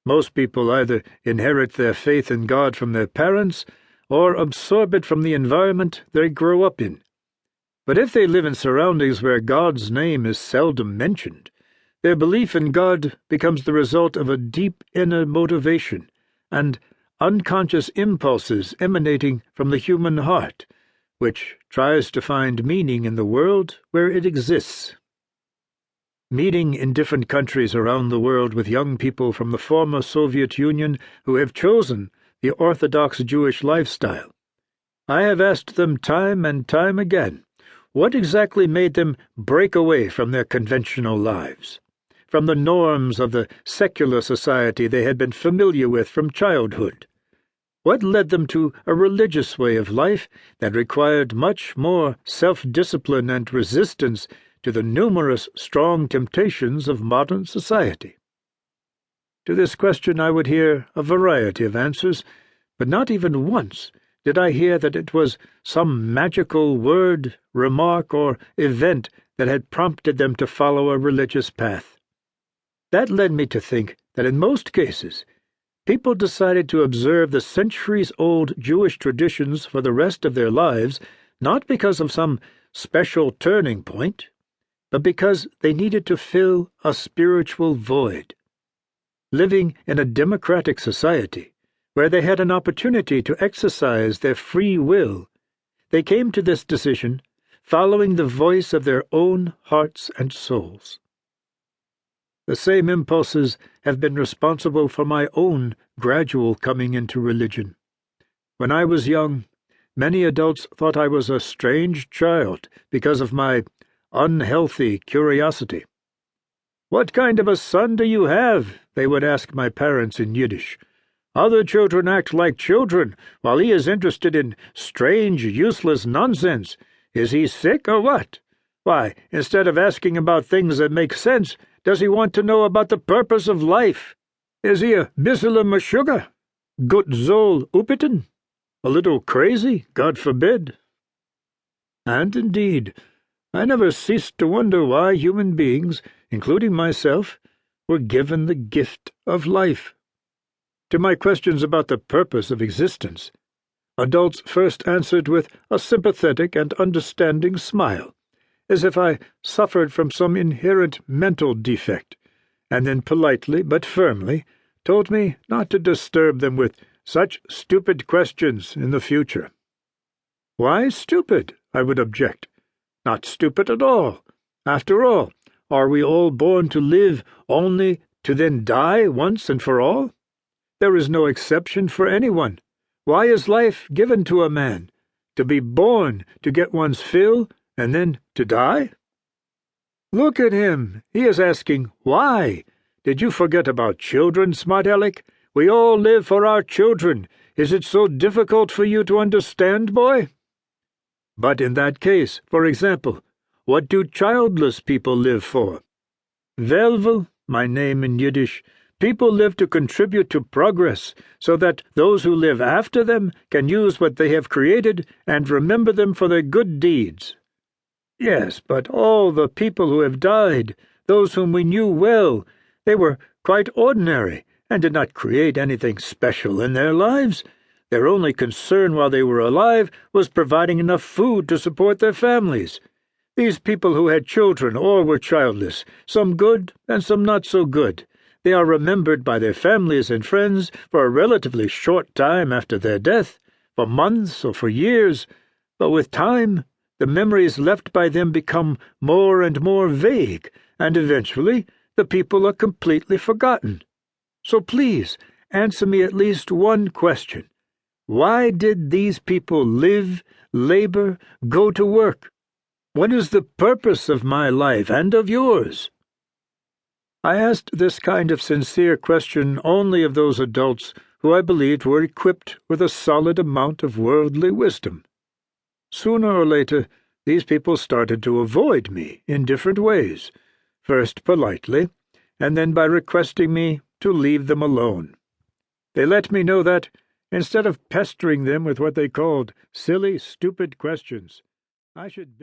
Most people either inherit their faith in God from their parents or absorb it from the environment they grow up in. But if they live in surroundings where God's name is seldom mentioned, their belief in God becomes the result of a deep inner motivation and unconscious impulses emanating from the human heart, which tries to find meaning in the world where it exists. Meeting in different countries around the world with young people from the former Soviet Union who have chosen the Orthodox Jewish lifestyle, I have asked them time and time again what exactly made them break away from their conventional lives, from the norms of the secular society they had been familiar with from childhood. What led them to a religious way of life that required much more self-discipline and resistance to the numerous strong temptations of modern society? To this question I would hear a variety of answers, but not even once did I hear that it was some magical word, remark, or event that had prompted them to follow a religious path. That led me to think that in most cases, people decided to observe the centuries-old Jewish traditions for the rest of their lives not because of some special turning point, but because they needed to fill a spiritual void. Living in a democratic society, where they had an opportunity to exercise their free will, they came to this decision following the voice of their own hearts and souls. The same impulses have been responsible for my own gradual coming into religion. When I was young, many adults thought I was a strange child because of my unhealthy curiosity. "What kind of a son do you have?" they would ask my parents in Yiddish. "Other children act like children, while he is interested in strange, useless nonsense. Is he sick or what? Why, instead of asking about things that make sense, does he want to know about the purpose of life? Is he a bissele meshuggah? Gut soll upiten? A little crazy, God forbid?" And indeed, I never ceased to wonder why human beings, including myself, were given the gift of life. To my questions about the purpose of existence, adults first answered with a sympathetic and understanding smile, as if I suffered from some inherent mental defect, and then politely but firmly told me not to disturb them with such stupid questions in the future. "Why stupid?" I would object. "Not stupid at all. After all, are we all born to live only to then die once and for all? There is no exception for anyone. Why is life given to a man? To be born, to get one's fill, and then to die?" "Look at him. He is asking why. Did you forget about children, smart Aleck? We all live for our children. Is it so difficult for you to understand, boy?" But in that case, for example, what do childless people live for? Velvel, my name in Yiddish, people live to contribute to progress, so that those who live after them can use what they have created and remember them for their good deeds. Yes, but all the people who have died, those whom we knew well, they were quite ordinary and did not create anything special in their lives. Their only concern while they were alive was providing enough food to support their families. These people who had children or were childless, some good and some not so good, they are remembered by their families and friends for a relatively short time after their death, for months or for years, but with time the memories left by them become more and more vague, and eventually the people are completely forgotten. So please, answer me at least one question. Why did these people live, labor, go to work? What is the purpose of my life and of yours? I asked this kind of sincere question only of those adults who I believed were equipped with a solid amount of worldly wisdom. Sooner or later, these people started to avoid me in different ways, first politely, and then by requesting me to leave them alone. They let me know that, instead of pestering them with what they called silly, stupid questions, I should